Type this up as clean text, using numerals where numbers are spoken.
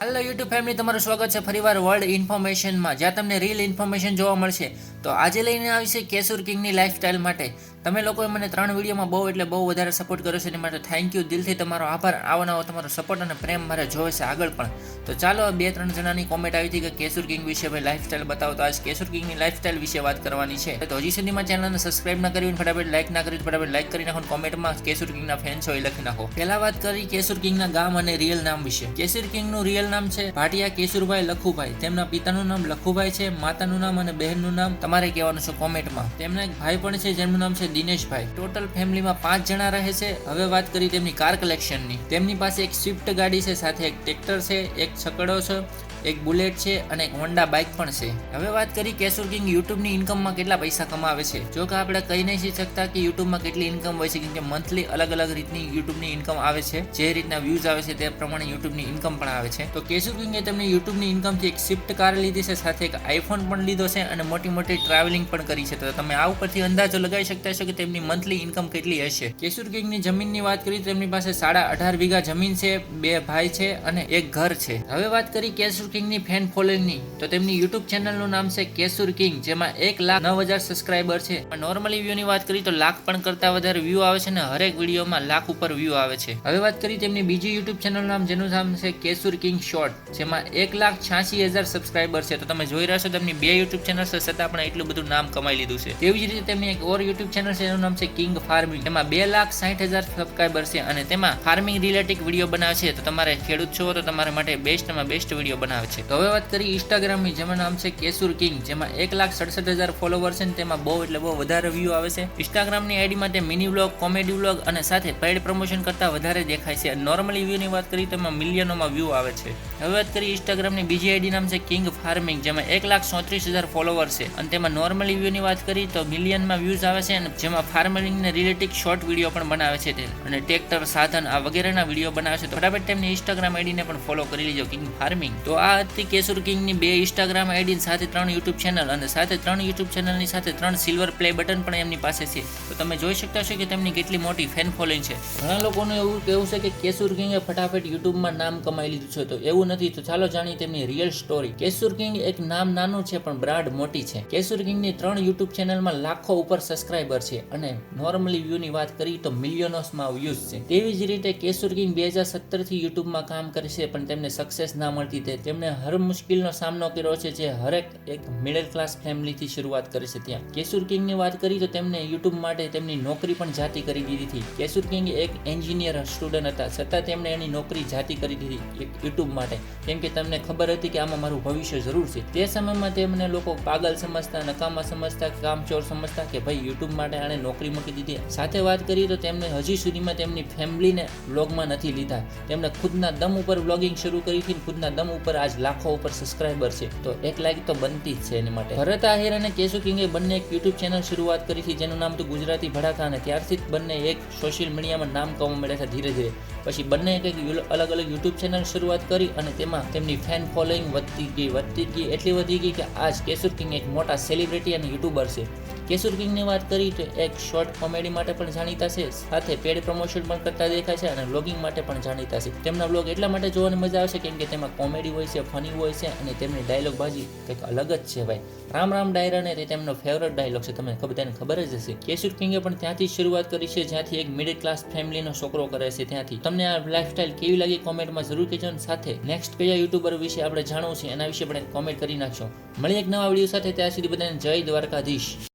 Hello YouTube family, તમારું સ્વાગત છે ફરીવાર વર્લ્ડ ઇન્ફોર્મેશનમાં, જ્યાં તમને રિયલ ઇન્ફોર્મેશન જોવા મળશે. તો આજે લઈને આવી છે કેસુર કિંગની લાઈફસ્ટાઈલ માટે. તમે લોકોએ મને 3 વિડીયોમાં બહુ વધારે સપોર્ટ કર્યો છે, એની માટે થેન્ક યુ, દિલથી તમારો આભાર. આવો તમારો સપોર્ટ અને પ્રેમ મારે જોવે છે આગળ પણ. તો ચાલો, 2-3 જણાની કોમેન્ટ આવી હતી કે કેસુર કિંગ વિશે ભાઈ લાઈફસ્ટાઈલ બતાવો. તો આજ કેસુર કિંગની લાઈફસ્ટાઈલ વિશે વાત કરવાની છે. તો હજી સુધીમાં ચેનલને સબસ્ક્રાઇબ ના કરી ફટાફટ લાઈક ના કરી ફટાફટ લાઈક કરી નાખો. કોમેન્ટમાં કેસુર કિંગના ફેન છો એ લખી નાખો. પહેલા વાત કરી કેસુર કિંગના ગામ અને રિયલ નામ વિશે. કેસુર કિંગનું રિયલ નામ છે ભાટિયા કેશુરભાઈ લખુભાઈ. તેમના પિતાનું નામ લખુભાઈ છે, માતાનું નામ અને બહેનનું નામ તમારે કહેવાનું છે કોમેન્ટમાં. તેમના એક ભાઈ પણ છે જેમનું નામ છે દિનેશભાઈ. ટોટલ ફેમિલીમાં 5 જણા રહે છે. હવે વાત કરી તેમની કાર કલેક્શનની. તેમની પાસે એક સ્વિફ્ટ ગાડી છે, સાથે એક ટ્રેક્ટર છે, એક છકડો છે, એક બુલેટ છે અને એક હોન્ડા બાઇક પણ છે. હવે વાત કરી કેસુર કિંગ યુટ્યુબની ઇન્કમમાં કેટલા પૈસા કમાવે છે. જો કે આપણે કહી નહીં શકતા કે યુટ્યુબમાં કેટલી ઇન્કમ હોય છે, કેમ કે મંથલી અલગ રીતની યુટ્યુબની ઇન્કમ આવે છે. જે રીતના વ્યૂઝ આવે છે તે પ્રમાણે યુટ્યુબની ઇન્કમ પણ આવે છે. તો કેસુર કિંગે તેમની યુટ્યુબની ઇન્કમથી એક સ્વિફ્ટ કાર લીધી છે, સાથે એક આઈફોન પણ લીધો છે અને મોટી ટ્રાવેલિંગ પણ કરી છે. તો તમે આ ઉપરથી અંદાજો લગાવી શકતા હશો કે તેમની મંથલી ઇન્કમ કેટલી હશે. કેસુર કિંગની જમીનની વાત કરી તો તેમની પાસે 18.5 વીઘા જમીન છે, 2 ભાઈ છે અને એક ઘર છે. હવે વાત કરી કેસુર કિંગની ફેન ફોલોઈંગની, તો તેમની યુટ્યુબ ચેનલનું નામ છે કેસુર કિંગ, જેમાં 1,09,000 સબસ્ક્રાઇબર છે. નોર્મલી વ્યૂની વાત કરી તો લાખ પણ કરતા વધારે વ્યૂ આવે છે અને હરેક વિડીયોમાં લાખ ઉપર વ્યૂ આવે છે. હવે વાત કરી તેમની બીજી યુટ્યુબ ચેનલનું નામ, જેનું નામ છે કેસુર કિંગ શોર્ટ, જેમાં 1,86,000 સબસ્ક્રાઇબર છે. તો તમે જોઈ રહ્યા છો તેમની 2 યુટ્યુબ ચેનલ છે, છતાં પણ એટલું બધું નામ કમાઈ લીધું છે. તેવી જ રીતે તેમની એક ઓર યુટ્યુબ ચેનલ છે, જેનું નામ છે કિંગ ફાર્મિંગ, જેમાં 2,60,000 સબસ્ક્રાઇબર છે અને તેમાં ફાર્મિંગ રિલેટેડ વિડીયો બનાવે છે. તો તમારે ખેડૂત છો તો તમારા માટે બેસ્ટમાં બેસ્ટ વિડીયો બનાવે છે. હવે વાત કરી ઇન્સ્ટાગ્રામની, જેમાં નામ છે કેસુર કિંગ, જેમાં 1,67,000 ફોલોવર છે અને તેમાં બહુ વધારે વ્યૂ આવે છે. ઇન્સ્ટાગ્રામની આઈડી માટે મિની વ્લોગ, કોમેડી વ્લોગ અને સાથે પેઇડ પ્રમોશન કરતા વધારે દેખાય છે. નોર્મલી વ્યૂની વાત કરી તો એમાં મિલિયનોમાં વ્યૂ આવે છે. હવે વાત કરી ઇન્સ્ટાગ્રામની બીજી આઈડી નામ છે કિંગ ફાર્મિંગ, જેમાં 1,37,000 ફોલોવર છે અને તેમાં નોર્મલી વ્યૂની વાત કરી તો મિલિયનમાં વ્યૂઝ આવે છે અને જેમાં ફાર્મિંગને રિલેટેડ શોર્ટ વિડીયો પણ બનાવે છે અને ટ્રેક્ટર, સાધન આ વગેરેના વિડીયો બનાવે છે. તો ફટાફટ તેમની ઇન્સ્ટાગ્રામ આઈડીને પણ ફોલો કરી લીજો, કિંગ ફાર્મિંગ. તો આ હતી કેસુર કિંગની 2 ઇન્સ્ટાગ્રામ આઈડી સાથે 3 યુટ્યુબ ચેનલ અને સાથે 3 યુટ્યુબ ચેનલની સાથે 3 સિલ્વર પ્લે બટન પણ એમની પાસે છે. તો તમે જોઈ શકતા છો કે તેમની કેટલી મોટી ફેન ફોલોઈંગ છે. ઘણા લોકોનું એવું કહેવું છે કે કેસુર કિંગે ફટાફટ યુટ્યુબમાં નામ કમાઈ લીધું છે. તો એવું નથી. તો ચાલો જાણીએ તેમની રિયલ સ્ટોરી. કેસુર કિંગ એક નામ નાનું છે પણ બ્રાન્ડ મોટી છે. કેસુર કિંગની 3 યુટ્યુબ ચેનલમાં લાખો ઉપર સબસ્ક્રાઇબર છે અને નોર્મલી વ્યૂની વાત કરી તો મિલિયનોમાં વ્યૂઝ છે. તેવી જ રીતે કેસુર કિંગ 2017 થી યુટ્યુબમાં કામ કરે છે, પણ તેમને સક્સેસ ના મળતી. તેમણે હર મુશ્કેલનો સામનો કર્યો છે, જે હરેક એક મિડલ ક્લાસ ફેમિલીથી શરૂઆત કરે છે. ત્યાં કેસુર કિંગની વાત કરી તો તેમને યુટ્યુબ માટે તેમની નોકરી પણ જાતી કરી દીધી હતી. કેસુર કિંગ એક એન્જિનિયર સ્ટુડન્ટ હતા, છતાં તેમણે એની નોકરી જાતી કરી દીધી યુટ્યુબ માટે, કેમ કે તેમને ખબર હતી કે આમાં મારું ભવિષ્ય જરૂર છે. તે સમયમાં તેમને લોકો પાગલ સમજતા, નકામા સમજતા, કામચોર સમજતા કે ભાઈ યુટ્યુબ માટે આણે નોકરી મૂકી દીધી. સાથે વાત કરી તો તેમને હજી સુધીમાં તેમની ફેમિલીને વ્લોગમાં નથી લીધા. તેમણે ખુદના દમ ઉપર વ્લોગિંગ શરૂ કરી હતી. ખુદના દમ ઉપર આજ લાખો ઉપર સબસ્ક્રાઇબર છે. તો એક લાઈક તો બનતી જ છે એની માટે. ભરત આહિર અને કેસુર કિંગે બંને એક યુટ્યુબ ચેનલ શરૂઆત કરી હતી, જેનું નામ હતું ગુજરાતી ભડાકા, અને ત્યારથી જ બંને એક સોશિયલ મીડિયામાં નામ કમાવા મળ્યા હતા ધીરે. પછી બંને એક અલગ યુટ્યુબ ચેનલ શરૂઆત કરી અને તેમાં તેમની ફેન ફોલોઈંગ વધતી ગઈ, એટલી વધી ગઈ કે આજ કેસુર કિંગ એક મોટા સેલિબ્રિટી અને યુટ્યુબર છે. કેસુર કિંગની વાત કરી તો એક શોર્ટ કોમેડી માટે પણ જાણીતા છે, સાથે પેડ પ્રમોશન પણ કરતા દેખાય છે અને વ્લોગિંગ માટે પણ જાણીતા છે. તેમના વ્લોગ એટલા માટે જોવાની મજા આવે છે કેમ કે તેમાં કોમેડી હોય છે, ફની હોય છે અને તેમની ડાયલોગ બાજી કંઈક અલગ જ છે ભાઈ. રામ રામ ડાયરાને તે તેમનો ફેવરેટ ડાયલોગ છે, તમને ખબર જ હશે. કેસુર કિંગે પણ ત્યાંથી શરૂઆત કરી છે, જ્યાંથી એક મિડલ ક્લાસ ફેમિલીનો છોકરો કરે છે. ત્યાંથી તમને આ લાઈફસ્ટાઈલ કેવી લાગી કોમેન્ટમાં જરૂર કહેજો, અને સાથે નેક્સ્ટ કયા યુટ્યુબર વિશે આપણે જાણવું છે એના વિશે પણ કોમેન્ટ કરી નાખશો. મળી એક નવા વિડીયો સાથે, ત્યાં સુધી બધાને જય દ્વારકાધીશ.